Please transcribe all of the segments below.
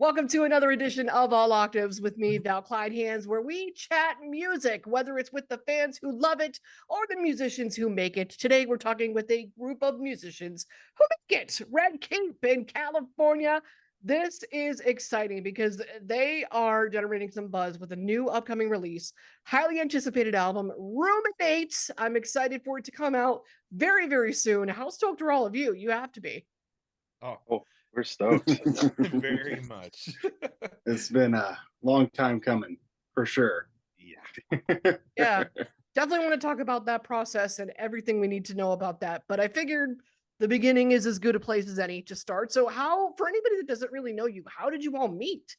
Welcome to another edition of All Octaves with me, Val Kleinhans, where we chat music, whether it's with the fans who love it or the musicians who make it. Today, we're talking with a group of musicians who make it. Red Cape in California. This is exciting because they are generating some buzz with a new upcoming release, highly anticipated album, Ruminate. I'm excited for it to come out very, very soon. How stoked are all of you? You have to be. Oh, we're stoked. Very much. It's been a long time coming, for sure. Yeah, definitely want to talk about that process and everything we need to know about that. But I figured the beginning is as good a place as any to start. So how, for anybody that doesn't really know you, how did you all meet?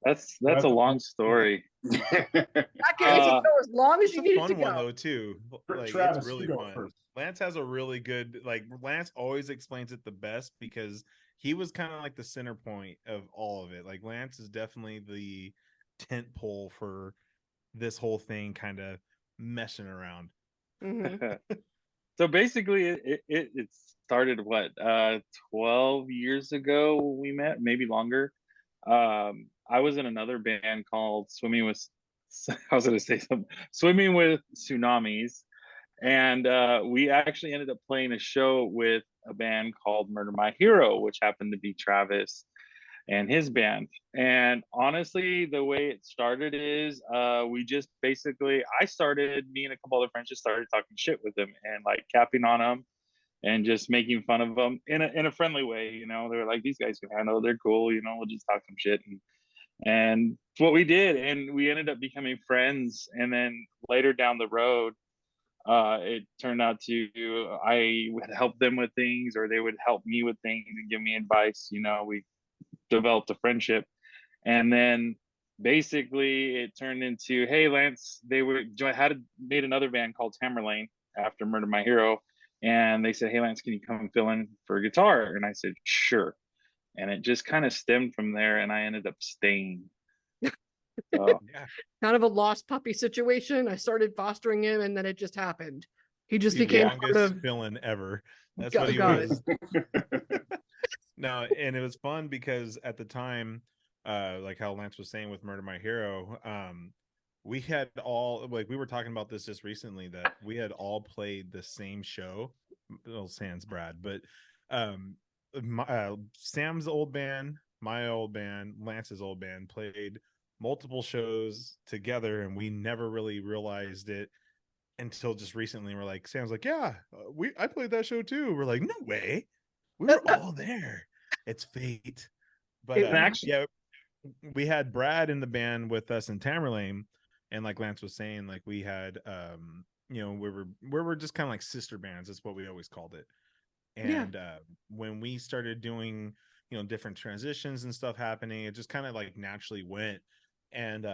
That's a long story. That can go as long as you need it to go. One though too. Like, Travis, it's really fun. First. Lance has a really good, Lance always explains it the best because he was kind of like the center point of all of it. Like Lance is definitely the tent pole for this whole thing kind of messing around. Mm-hmm. So basically it started 12 years ago we met, maybe longer. I was in another band called Swimming with Tsunamis, and we actually ended up playing a show with a band called Murder My Hero, which happened to be Travis and his band. And honestly, the way it started is we just basically, me and a couple other friends just started talking shit with them and like capping on them and just making fun of them in a friendly way. You know, they were like, these guys can handle, they're cool, you know, we'll just talk some shit. And it's what we did. And we ended up becoming friends. And then later down the road, it turned out I would help them with things, or they would help me with things and give me advice. You know, we developed a friendship. And then basically it turned into, hey, Lance, made another band called Tamerlane after Murder My Hero. And they said, hey, Lance, can you come and fill in for guitar? And I said, sure. And it just kind of stemmed from there, and I ended up staying. So, yeah. Kind of a lost puppy situation. I started fostering him, and then it just happened. He just became the longest villain ever. That's what he was. No, and it was fun because at the time, like how Lance was saying with Murder My Hero, we had all, like, we were talking about this just recently, that we had all played the same show. Little sans Brad, but Sam's old band, my old band, Lance's old band played multiple shows together, and we never really realized it until just recently. We're like, Sam's like, yeah, I played that show too. We're like, no way, we were all there. It's fate. But actually, yeah, we had Brad in the band with us in Tamerlane, and like Lance was saying, like we had you know, we were just kind of like sister bands. That's what we always called it. And when we started doing, you know, different transitions and stuff happening, it just kind of like naturally went. And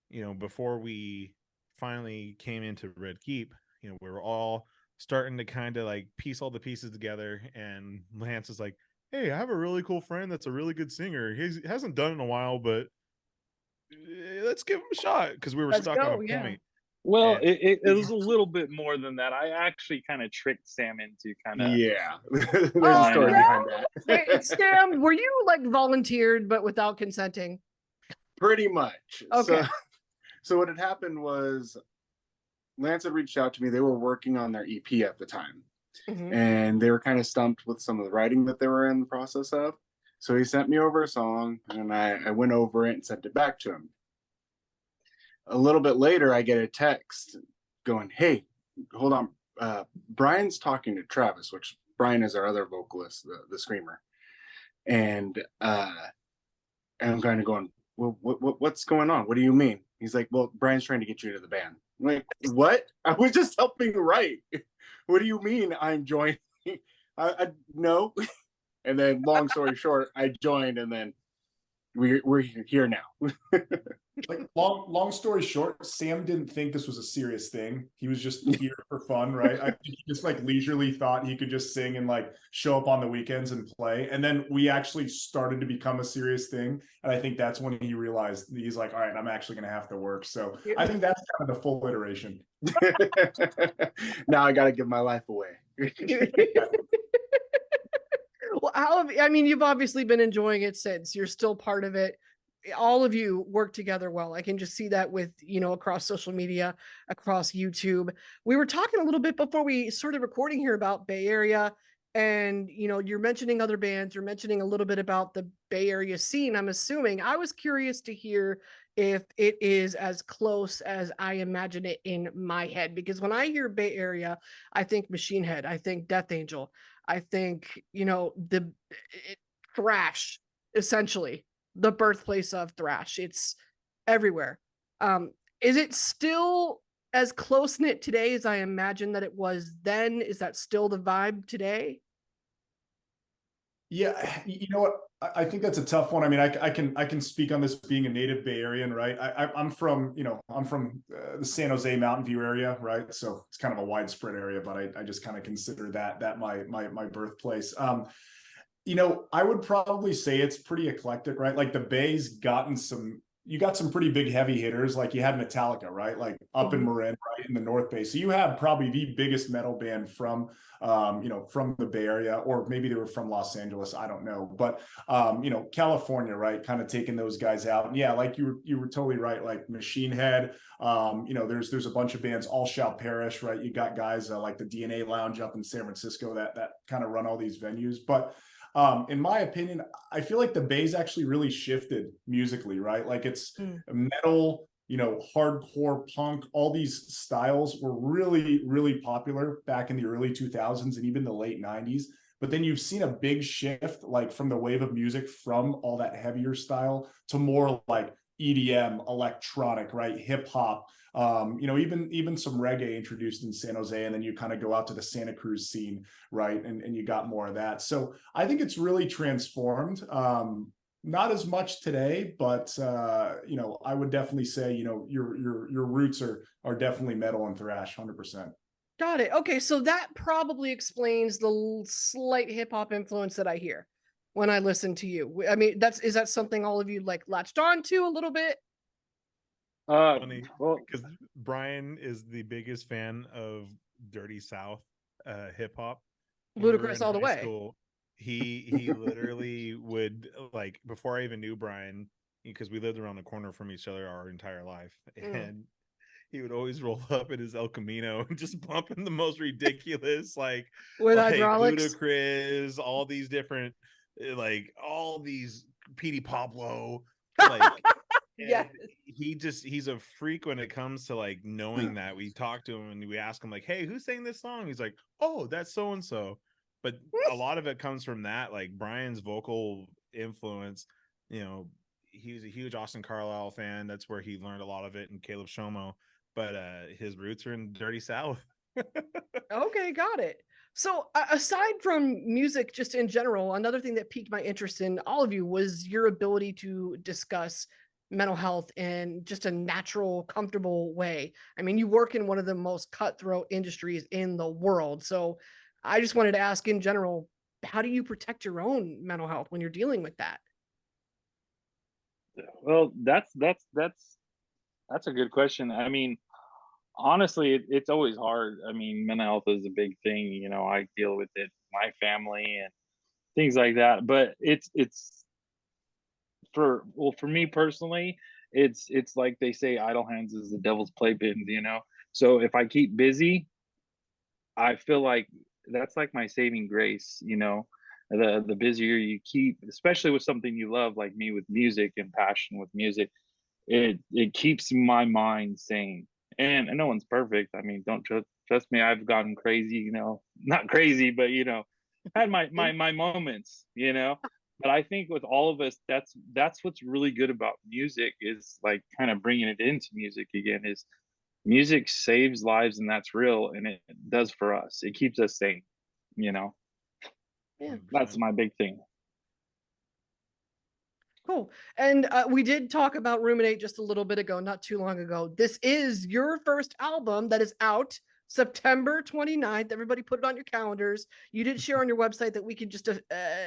you know, before we finally came into Red Keep, you know, we were all starting to kind of like piece all the pieces together. And Lance is like, hey, I have a really cool friend that's a really good singer. He hasn't done it in a while, but let's give him a shot, because we were stuck on a point. Well, it was a little bit more than that. I actually kind of tricked Sam into there's a story behind that. Hey, Sam, were you like volunteered but without consenting? Pretty much. Okay. So what had happened was Lance had reached out to me. They were working on their EP at the time. Mm-hmm. And they were kind of stumped with some of the writing that they were in the process of. So he sent me over a song, and I went over it and sent it back to him. A little bit later, I get a text going, hey, hold on. Brian's talking to Travis, which Brian is our other vocalist, the screamer. And I'm kind of going, well, what's going on? What do you mean? He's like, well, Brian's trying to get you into the band. I'm like, what? I was just helping write. What do you mean I'm joining? I no. And then long story short, I joined, and then we're here now. Like long story short, Sam didn't think this was a serious thing. He was just here for fun, right? I think he just like leisurely thought he could just sing and like show up on the weekends and play. And then we actually started to become a serious thing. And I think that's when he realized, he's like, all right, I'm actually going to have to work. So I think that's kind of the full iteration. Now I got to give my life away. Well, I mean, you've obviously been enjoying it since. You're still part of it. All of you work together well. I can just see that with, across social media, across YouTube. We were talking a little bit before we started recording here about Bay Area, and you're mentioning other bands, you're mentioning a little bit about the Bay Area scene. I'm assuming, I was curious to hear if it is as close as I imagine it in my head, because when I hear Bay Area, I think Machine Head, I think Death Angel, I think, thrash, essentially the birthplace of thrash. It's everywhere. Is it still as close knit today as I imagine that it was then? Is that still the vibe today? Yeah, you know what? I think that's a tough one. I mean, I can speak on this being a native Bay Arean, right? I'm from the San Jose Mountain View area, right? So it's kind of a widespread area, but I just kind of consider that my birthplace. I would probably say it's pretty eclectic, right? Like the Bay's you got some pretty big heavy hitters. Like you had Metallica, right? Like up in Marin, right in the North Bay. So you have probably the biggest metal band from the Bay Area, or maybe they were from Los Angeles. I don't know, but California, right? Kind of taking those guys out. And yeah, like you were totally right. Like Machine Head, there's a bunch of bands, All Shall Perish, right? You got guys like the DNA Lounge up in San Francisco that kind of run all these venues, but in my opinion, I feel like the Bay's actually really shifted musically, right? Like it's metal, hardcore punk, all these styles were really, really popular back in the early 2000s and even the late 90s. But then you've seen a big shift, like from the wave of music from all that heavier style to more like EDM, electronic, right? Hip hop, even some reggae introduced in San Jose, and then you kind of go out to the Santa Cruz scene, right? And you got more of that. So I think it's really transformed. Not as much today, but I would definitely say, your roots are definitely metal and thrash, 100%. Got it. Okay, so that probably explains the slight hip hop influence that I hear when I listen to you. I mean, is that something all of you like latched on to a little bit? Funny, well, because Brian is the biggest fan of Dirty South hip hop. Ludicrous all the way. School, he literally would, like, before I even knew Brian, because we lived around the corner from each other our entire life, and he would always roll up in his El Camino and just bump in the most ridiculous, like hydraulics, Ludacris, all these different, like all these Petey Pablo, like. Yeah, he's a freak when it comes to like knowing that. We talk to him and we ask him like, hey, who sang this song? He's like, oh, that's so and so. But a lot of it comes from that, like Brian's vocal influence. He was a huge Austin Carlisle fan. That's where he learned a lot of it, and Caleb Shomo. But his roots are in Dirty South. Okay, got it. So aside from music, just in general, another thing that piqued my interest in all of you was your ability to discuss mental health in just a natural, comfortable way. I mean, you work in one of the most cutthroat industries in the world. So I just wanted to ask in general, how do you protect your own mental health when you're dealing with that? Well, that's a good question. I mean, honestly, it's always hard. I mean, mental health is a big thing. I deal with it, my family and things like that. But it's for me personally, it's like they say, idle hands is the devil's playpen. So if I keep busy, I feel like that's like my saving grace. The busier you keep, especially with something you love, like me with music and passion with music, it keeps my mind sane. And no one's perfect. I mean, don't trust me. I've gotten crazy. Not crazy, but had my moments. But I think with all of us, that's what's really good about music, is like kind of bringing it into music again. Is music saves lives, and that's real, and it does for us. It keeps us sane. Yeah, That's my big thing. Cool. And we did talk about Ruminate just a little bit ago, not too long ago. This is your first album that is out September 29th. Everybody put it on your calendars. You did share on your website that we could just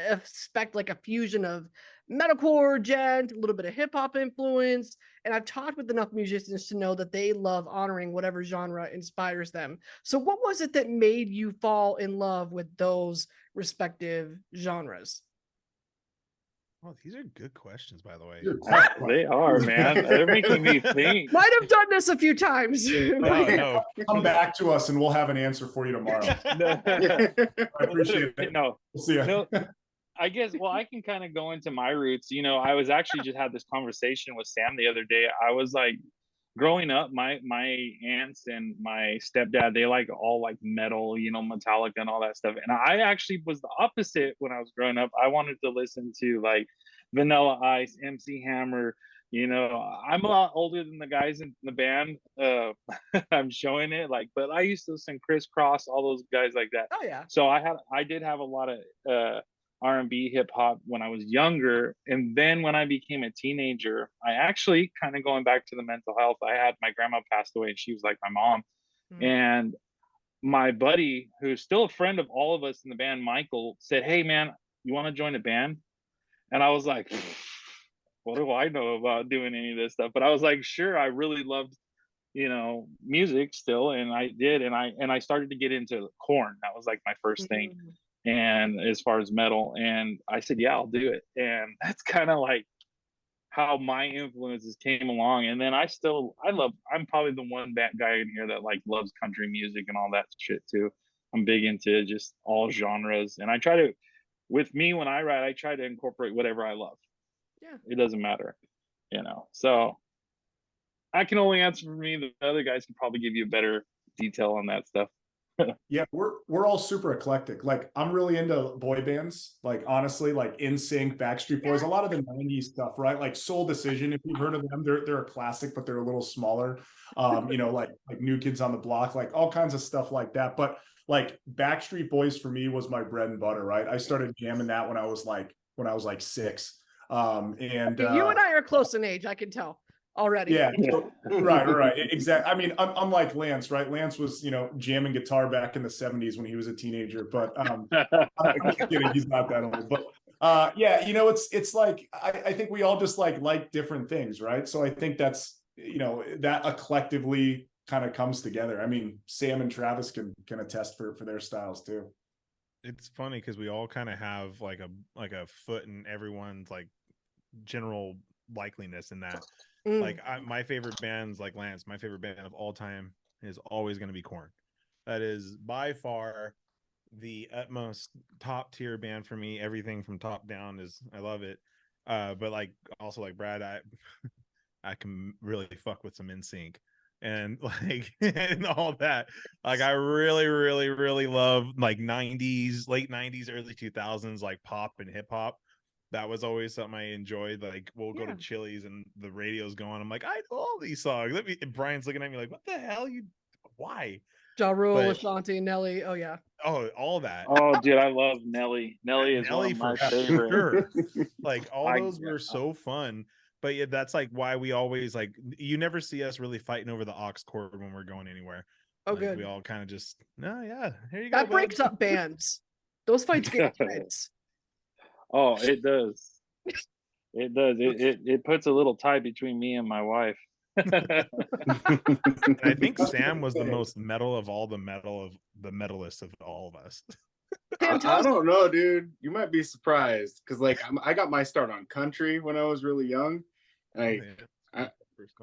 expect like a fusion of metalcore, gent, a little bit of hip hop influence. And I've talked with enough musicians to know that they love honoring whatever genre inspires them. So what was it that made you fall in love with those respective genres? Oh, these are good questions, by the way. Good question. They are, man. They're making me think. Might have done this a few times. No, Come back to us and we'll have an answer for you tomorrow. No, I appreciate it. no, We'll see you. no. I guess, well, I can kind of go into my roots. You know, I was actually just had this conversation with Sam the other day. I was like, growing up, my aunts and my stepdad, they like all like metal, you know, Metallica and all that stuff. And I actually was the opposite when I was growing up. I wanted to listen to like Vanilla Ice, MC Hammer. You know, I'm a lot older than the guys in the band. I'm showing it, like, but I used to listen to Criss Cross, all those guys like that. Oh yeah. So I did have a lot of R&B, hip hop when I was younger, and then when I became a teenager, I actually, kind of going back to the mental health, I had my grandma passed away, and she was like my mom. And my buddy, who's still a friend of all of us in the band, Michael, said, "Hey man, you want to join a band?" And I was like, what do I know about doing any of this stuff? But I was like, sure. I really loved, you know, music still, and I did, and I started to get into Korn. That was like my first thing. And as far as metal, and I said, yeah, I'll do it. And that's kind of like how my influences came along. And then I'm probably the one guy in here that like loves country music and all that shit too. I'm big into just all genres, and I try to, with me, when I write, I try to incorporate whatever I love. Yeah, it doesn't matter, you know. So I can only answer for me. The other guys can probably give you a better detail on that stuff. Yeah, we're all super eclectic. Like, I'm really into boy bands, like, honestly, like NSYNC, Backstreet Boys, a lot of the 90s stuff, right? Like Soul Decision, if you've heard of them, they're a classic, but they're a little smaller. You know, like New Kids on the Block, like all kinds of stuff like that. But like Backstreet Boys for me was my bread and butter, right? I started jamming that when I was like 6. And you and I are close in age, I can tell already. Yeah, so, right, exactly. I mean, unlike Lance, right? Lance was, you know, jamming guitar back in the 70s when he was a teenager, but I'm kidding, he's not that old. But yeah, you know, it's like I think we all just like different things, right? So I think that's, you know, that collectively kind of comes together. I mean, Sam and Travis can attest for their styles too. It's funny because we all kind of have like a foot in everyone's like general likeliness in that. Like my favorite bands, like Lance, my favorite band of all time is always going to be Korn. That is by far the utmost top tier band for me. Everything from top down I love it. But like also like Brad, I can really fuck with some NSYNC and like and all that. Like I really, really, really love like 90s, late 90s, early 2000s, like pop and hip hop. That was always something I enjoyed. Like we'll go to Chili's and the radio's going. I'm like, I know all these songs. And Brian's looking at me like, what the hell? Why? Ja Rule, Ashanti, Nelly. Oh yeah. Oh, all that. Oh, dude, I love Nelly. Nelly is one of my favorite. Sure. Like all those were so fun. But yeah, that's like why we always like, you never see us really fighting over the aux cord when we're going anywhere. Oh, like, good. We all kind of just, yeah, here you go. That breaks up bands. Those fights get intense. Oh, it does. It does. It puts a little tie between me and my wife. I think Sam was the most metal of all the metalists of all of us. I don't know, dude. You might be surprised because like I got my start on country when I was really young.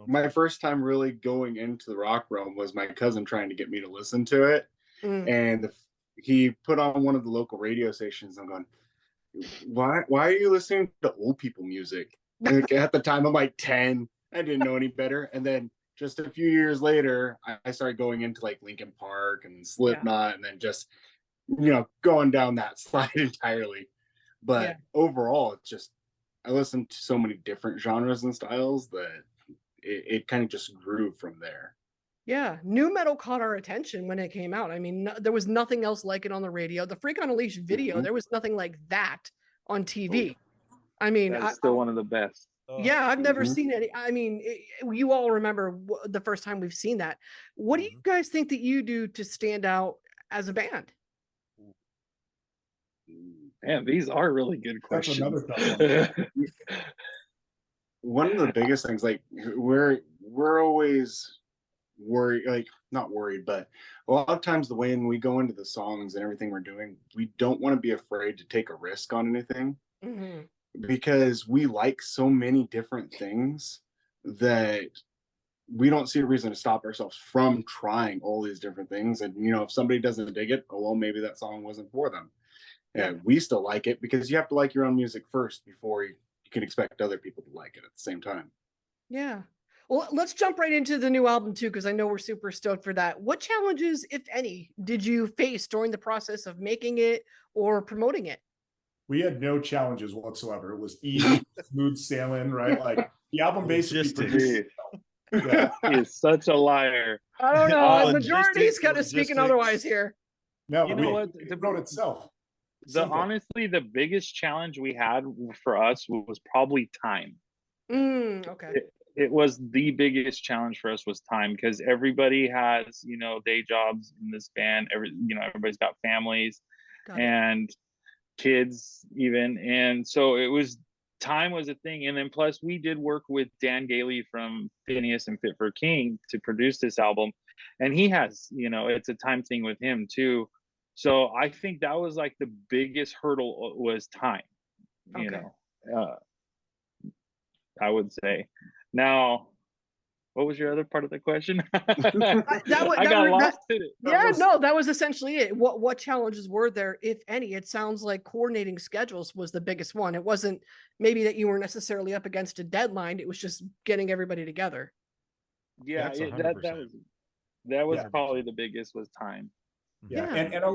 My first time really going into the rock realm was my cousin trying to get me to listen to it. And he put on one of the local radio stations. I'm going, why are you listening to old people music? Like, at the time I'm like 10. I didn't know any better. And then just a few years later, I started going into like Linkin Park and Slipknot, and then just, you know, going down that slide entirely. But overall, it's just, I listened to so many different genres and styles that it kind of just grew from there. Yeah, new metal caught our attention when it came out. I mean, there was nothing else like it on the radio. The Freak on a Leash video, there was nothing like that on TV. I mean, that's still one of the best. Yeah, I've never seen any. I mean, you all remember the first time we've seen that. What do you guys think that you do to stand out as a band? Man, these are really good questions. One of the biggest things, like we're always worried, like not worried, but a lot of times the way when we go into the songs and everything we're doing, we don't want to be afraid to take a risk on anything Hmm. because we like so many different things that we don't see a reason to stop ourselves from trying all these different things. And if somebody doesn't dig it, oh well, maybe that song wasn't for them. Yeah. We still like it because you have to like your own music first before you can expect other people to like it at the same time. Yeah. Well, let's jump right into the new album too, because I know we're super stoked for that. What challenges, if any, did you face during the process of making it or promoting it? We had no challenges whatsoever. It was easy, smooth sailing, right? Like the album basically Logistics. produced. Yeah. He is such a liar. I don't know. Logistics, Majority's kind of speaking otherwise logistics. here. No, You know what? it wrote itself. Simple. Honestly, the biggest challenge we had for us was probably time. Okay. It was the biggest challenge for us was time because everybody has day jobs in this band. Everybody's got families Got it. and kids even, and so time was a thing. And then plus we did work with Dan Gailey from Phineas and Fit for King to produce this album, and he has it's a time thing with him too. So I think that was like the biggest hurdle was time. Okay. I would say. Now, what was your other part of the question? I got lost in it. That was essentially it. What challenges were there, if any? It sounds like coordinating schedules was the biggest one. It wasn't maybe that you were necessarily up against a deadline. It was just getting everybody together. Yeah, That's that was 100%. probably the biggest was time. Yeah. Yeah. And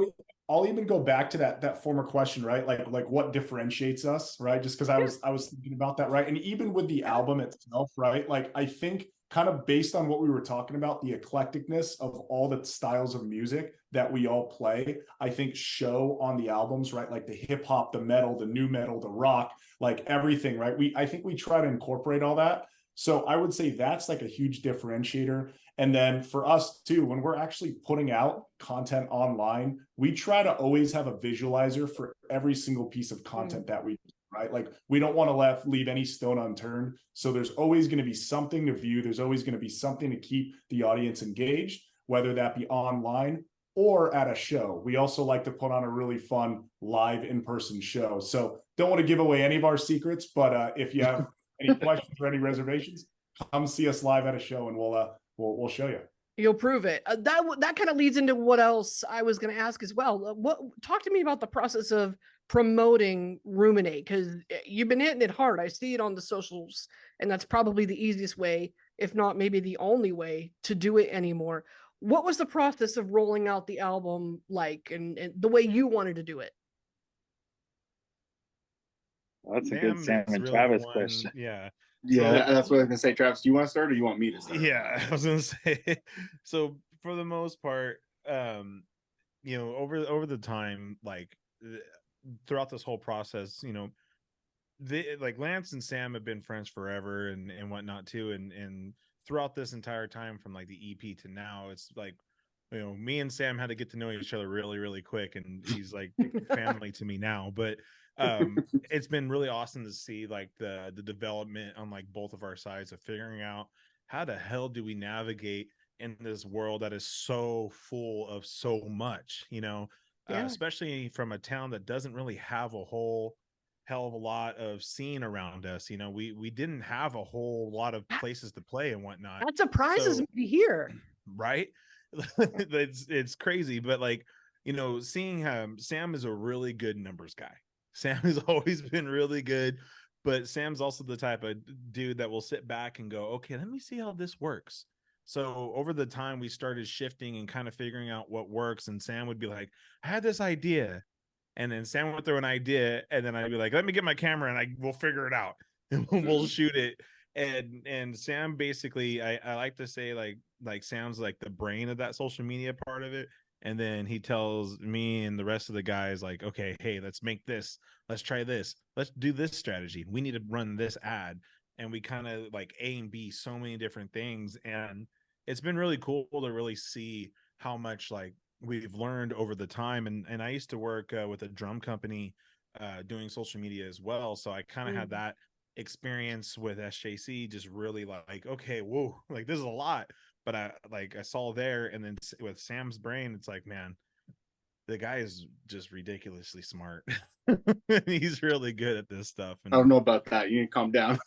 I'll even go back to that former question, right? Like what differentiates us, right? Just because I was thinking about that, right? And even with the album itself, right? Like I think kind of based on what we were talking about, the eclecticness of all the styles of music that we all play, I think show on the albums, right? Like the hip hop, the metal, the new metal, the rock, like everything, right? I think we try to incorporate all that. So I would say that's like a huge differentiator. And then for us too, when we're actually putting out content online, we try to always have a visualizer for every single piece of content that we do, right? Like we don't want to leave any stone unturned. So there's always going to be something to view. There's always going to be something to keep the audience engaged, whether that be online or at a show. We also like to put on a really fun live in-person show. So don't want to give away any of our secrets, but if you have any questions or any reservations, come see us live at a show and we'll show you. You'll prove it. That kind of leads into what else I was going to ask as well. Talk to me about the process of promoting Ruminate, because you've been hitting it hard. I see it on the socials, and that's probably the easiest way, if not maybe the only way, to do it anymore. What was the process of rolling out the album like, and the way you wanted to do it? Well, that's a good Sam and really Travis question. Yeah. Yeah, that's what I was gonna say. Travis, do you want to start or do you want me to start? Yeah, I was gonna say. So for the most part, over the time, like throughout this whole process, like Lance and Sam have been friends forever and whatnot too, and throughout this entire time from like the EP to now, it's like me and Sam had to get to know each other really, really quick, and he's like family to me now. But it's been really awesome to see like the development on like both of our sides of figuring out how the hell do we navigate in this world that is so full of so much, especially from a town that doesn't really have a whole hell of a lot of scene around us. We didn't have a whole lot of places to play and whatnot. That surprises me to hear. Right? it's crazy, but like, seeing Sam is a really good numbers guy. Sam has always been really good, but Sam's also the type of dude that will sit back and go, okay, let me see how this works. So over the time we started shifting and kind of figuring out what works, and Sam would be like, I had this idea. And then Sam would throw an idea, and then I'd be like, let me get my camera and we'll figure it out and we'll shoot it. And Sam basically, I like to say like Sam's like the brain of that social media part of it. And then he tells me and the rest of the guys like, okay, hey, let's make this. Let's try this. Let's do this strategy. We need to run this ad. And we kind of like A and B so many different things. And it's been really cool to really see how much like we've learned over the time. And I used to work with a drum company doing social media as well. So I kind of had that experience with SJC, just really like, okay, whoa, like this is a lot. but I saw there, and then with Sam's brain, it's like, man, the guy is just ridiculously smart. He's really good at this stuff. And I don't know about that. You need to calm down.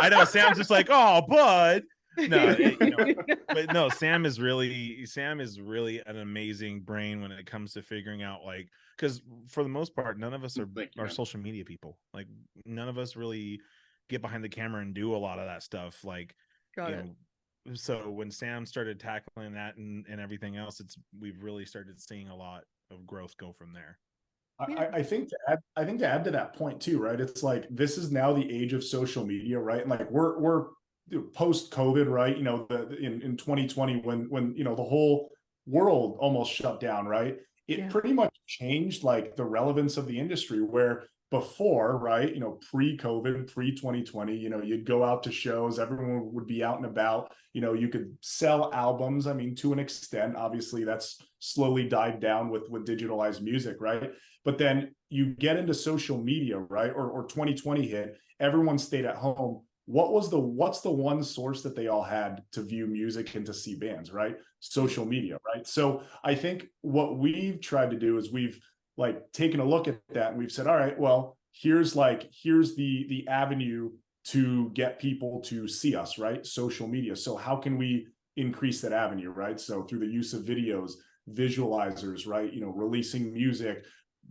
I know Sam's just like, oh, bud. No, but no, Sam is really an amazing brain when it comes to figuring out, like, because for the most part, none of us are social media people. Like, none of us really get behind the camera and do a lot of that stuff. Like, so when Sam started tackling that and everything else, we've really started seeing a lot of growth go from there. I think to add to that point too, right? It's like, this is now the age of social media, right? And like we're post COVID, right? You know, in 2020, when you know, the whole world almost shut down, right? It pretty much changed like the relevance of the industry, where before, right, you know, pre-COVID, pre-2020, you know, you'd go out to shows, everyone would be out and about, you know, you could sell albums. I mean, to an extent, obviously that's slowly died down with digitalized music, right? But then you get into social media, right? Or 2020 hit, everyone stayed at home. What's the one source that they all had to view music and to see bands, right? Social media, right? So I think what we've tried to do is we've like taken a look at that, and we've said, all right, well, here's the avenue to get people to see us, right? Social media. So how can we increase that avenue, right? So through the use of videos, visualizers, right? You know, releasing music,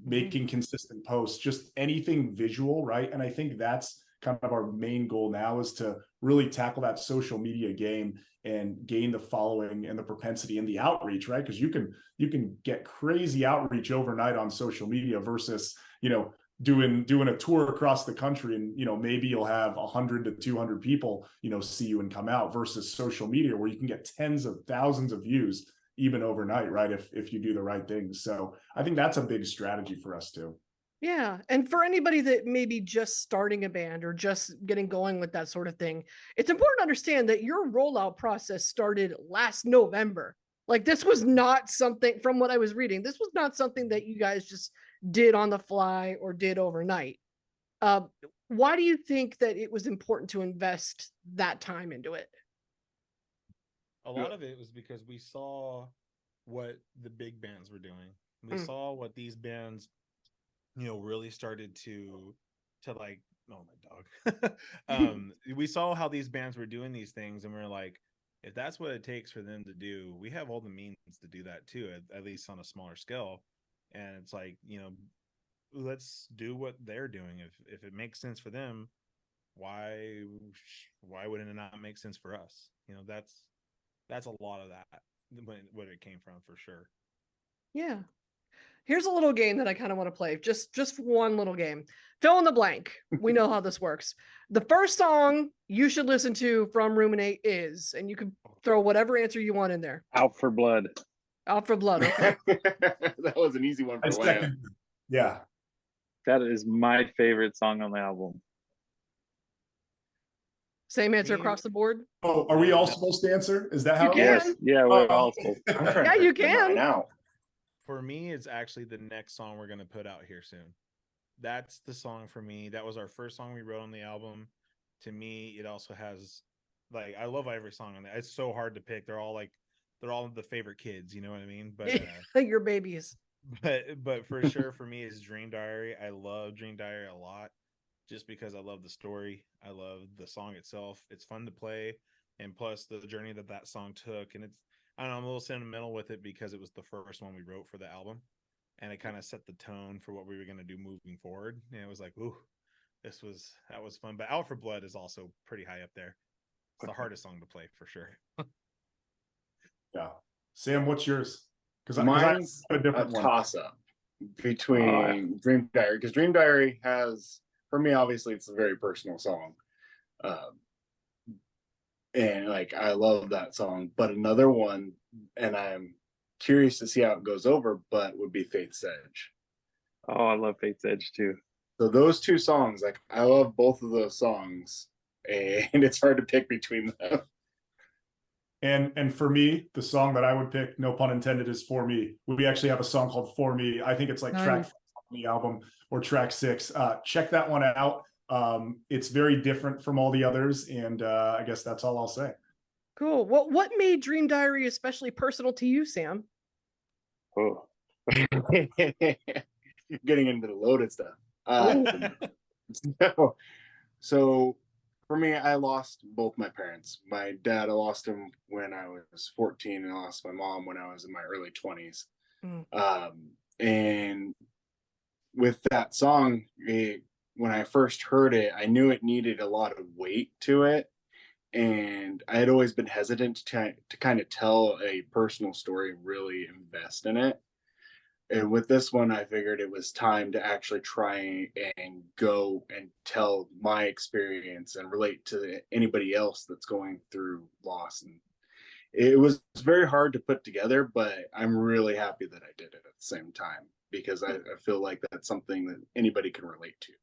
making consistent posts, just anything visual, right? And I think that's kind of our main goal now, is to really tackle that social media game and gain the following and the propensity and the outreach, right? Because you can get crazy outreach overnight on social media versus, you know, doing a tour across the country, and, you know, maybe you'll have 100 to 200 people, you know, see you and come out, versus social media where you can get tens of thousands of views even overnight, right? If you do the right things. So I think that's a big strategy for us too. Yeah. And for anybody that may be just starting a band or just getting going with that sort of thing, it's important to understand that your rollout process started last November. Like, this was not something, from what I was reading, this was not something that you guys just did on the fly or did overnight. Why do you think that it was important to invest that time into it? A lot of it was because we saw what the big bands were doing. We saw what these bands, you know, really started to like, oh, my dog. We saw how these bands were doing these things, and we're like, if that's what it takes for them to do, we have all the means to do that too, at least on a smaller scale. And it's like, you know, let's do what they're doing. If it makes sense for them, why wouldn't it not make sense for us? You know, that's a lot of that what it came from, for sure. Yeah. Here's a little game that I kind of want to play. Just one little game. Fill in the blank. We know how this works. The first song you should listen to from Ruminate is, and you can throw whatever answer you want in there. Out for Blood. Out for Blood. Okay. That was an easy one for Lance. Yeah. That is my favorite song on the album. Same answer across the board. Oh, are we all supposed to answer? Is that how You it can. works? Yeah, we're all supposed to. Yeah, you can. Now. For me, it's actually the next song we're going to put out here soon. That's the song for me. That was our first song we wrote on the album. To me, it also has, like, I love every song on it. It's so hard to pick. They're all the favorite kids, you know what I mean? But your babies. But for sure, for me, is Dream Diary. I love Dream Diary a lot, just because I love the story. I love the song itself. It's fun to play, and plus the journey that song took. And I don't know, I'm a little sentimental with it because it was the first one we wrote for the album, and it kind of set the tone for what we were going to do moving forward. And it was like, ooh, that was fun. But Out for Blood is also pretty high up there. It's the hardest song to play, for sure. Yeah. Sam, what's yours? Because Mine's I have a a different one. toss-up between Dream Diary, because Dream Diary has, for me, obviously, it's a very personal song. And like, I love that song. But another one, and I'm curious to see how it goes over, but would be Faith's Edge. Oh, I love Faith's Edge too. So those two songs, like, I love both of those songs, and it's hard to pick between them. And for me, the song that I would pick, no pun intended, is For Me. We actually have a song called For Me. I think it's like track 5 on the album, or track 6. Check that one out. It's very different from all the others, and I guess that's all I'll say. Cool. What made Dream Diary especially personal to you, Sam? Oh. Getting into the loaded stuff. Ooh. So for me, I lost both my parents. My dad, I lost him when I was 14, and I lost my mom when I was in my early 20s. Mm. And with that song, when I first heard it, I knew it needed a lot of weight to it. And I had always been hesitant to kind of tell a personal story, really invest in it. And with this one, I figured it was time to actually try and go and tell my experience and relate to anybody else that's going through loss. And it was very hard to put together, but I'm really happy that I did it at the same time, because I feel like that's something that anybody can relate to.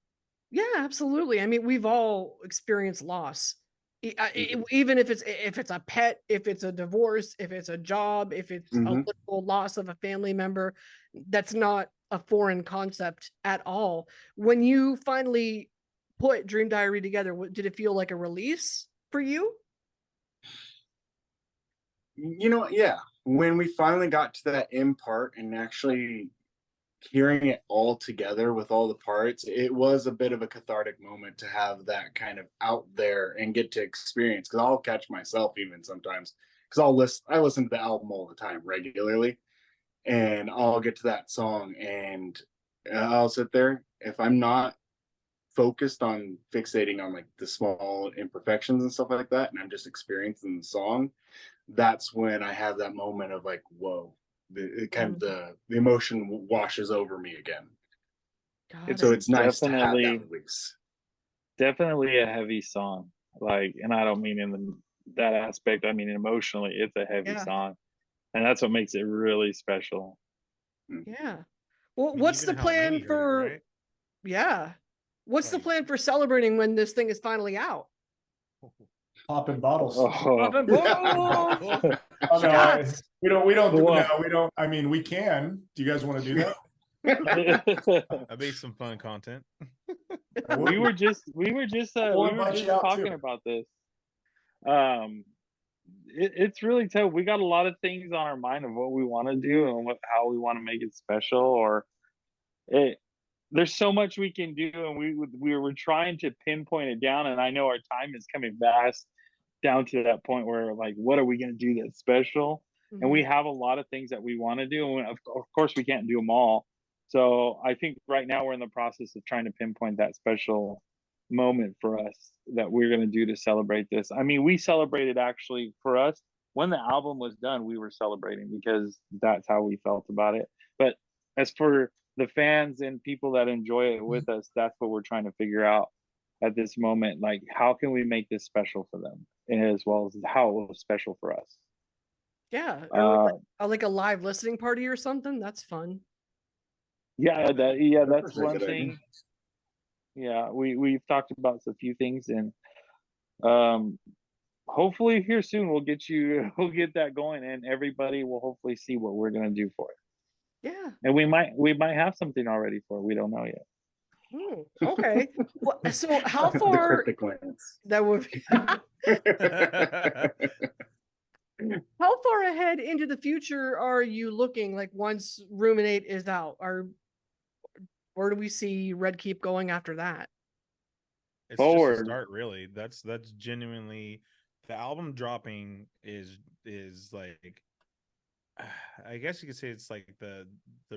Yeah, absolutely. I mean, we've all experienced loss. Even if it's a pet, if it's a divorce, if it's a job, if it's a Mm-hmm. literal loss of a family member, that's not a foreign concept at all. When you finally put Dream Diary together, did it feel like a release for you? Yeah. When we finally got to that end part and actually hearing it all together with all the parts, it was a bit of a cathartic moment to have that kind of out there and get to experience. Because I'll catch myself even sometimes, because I listen to the album all the time regularly, and I'll get to that song and I'll sit there. If I'm not focused on fixating on like the small imperfections and stuff like that, and I'm just experiencing the song, that's when I have that moment of like, whoa, the emotion washes over me again. Got So it. it's nice to have Definitely, that release. definitely a heavy song. Like, and I don't mean in that aspect. I mean emotionally, it's a heavy Yeah. song, and that's what makes it really special. Yeah. Well, I mean, what's even the how plan Amy heard it, for, right? yeah. What's the Like, plan for celebrating when this thing is finally out? Popping bottles. Oh, Popping bottles, Oh no, shots. we don't do Well, no, we don't. I mean, we can. Do you guys want to do that? I made some fun content. we were just We'll invite you out too. talking about this. Um, it's really tough. We got a lot of things on our mind of what we want to do and how we want to make it special. Or it, there's so much we can do, and we were trying to pinpoint it down. And I know our time is coming fast down to that point where like, what are we going to do that's special? And we have a lot of things that we want to do, and of course we can't do them all. So I think right now we're in the process of trying to pinpoint that special moment for us that we're going to do to celebrate this. I mean, we celebrated actually for us when the album was done, we were celebrating because that's how we felt about it. But as for the fans and people that enjoy it with us, that's what we're trying to figure out at this moment. Like, how can we make this special for them as well as how it was special for us? Yeah. Or like a live listening party or something. That's fun. That's a one good idea. thing. Yeah, we've talked about a few things, and um hopefully here soon we'll get that going, and everybody will hopefully see what we're going to do for it. Yeah. And we might have something already for it. We don't know yet. Okay. Well, so how The far cryptic lens. that would be, how far ahead into the future are you looking? Like once Ruminate is out, where do we see Red Keep going after that? It's just a Forward. start, really. That's genuinely, the album dropping is like, I guess you could say it's like the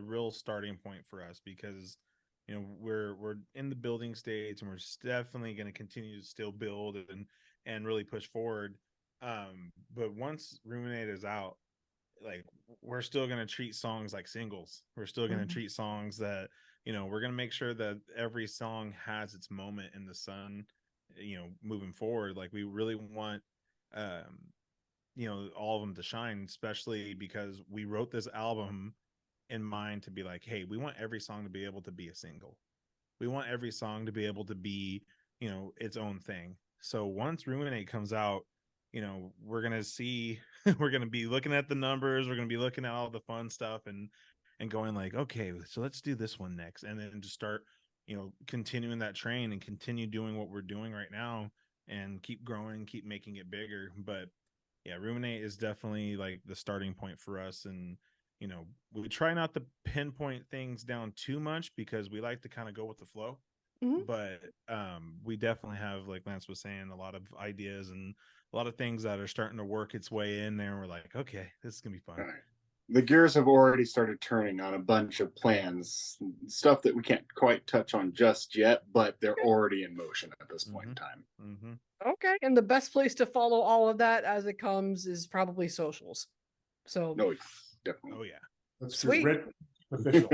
real starting point for us, because we're in the building stage, and we're definitely going to continue to still build and really push forward. But once Ruminate is out, like, we're still going to treat songs like singles. We're still going to treat songs that, we're going to make sure that every song has its moment in the sun, moving forward. Like, we really want all of them to shine, especially because we wrote this album in mind to be like, hey, we want every song to be able to be a single. We want every song to be able to be, its own thing. So once Ruminate comes out, we're gonna see we're gonna be looking at the numbers, we're gonna be looking at all the fun stuff, and going like, okay, so let's do this one next, and then just start continuing that train and continue doing what we're doing right now, and keep growing, keep making it bigger. But Yeah, Ruminate is definitely like the starting point for us. And, you know, we try not to pinpoint things down too much because we like to kind of go with the flow. Mhm. But we definitely have, like Lance was saying, a lot of ideas and a lot of things that are starting to work its way in there. And we're like, okay, this is gonna be fun. All right. The gears have already started turning on a bunch of plans, stuff that we can't quite touch on just yet, but they're already in motion at this point in time. Mm-hmm. Okay. And the best place to follow all of that as it comes is probably socials. So No, definitely. Oh yeah. That's Sweet. true. Red Official.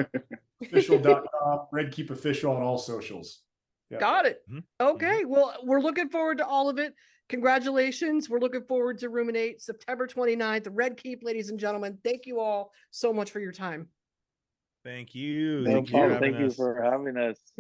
Official.com, Red Keep Official on all socials. Yeah. got it. Mhm. Okay. Well, we're looking forward to all of it. Congratulations. We're looking forward to Ruminate September 29th. Red Keep, ladies and gentlemen. Thank you all so much for your time. Thank you. No Thank you for problem. having Thank you us. for having us.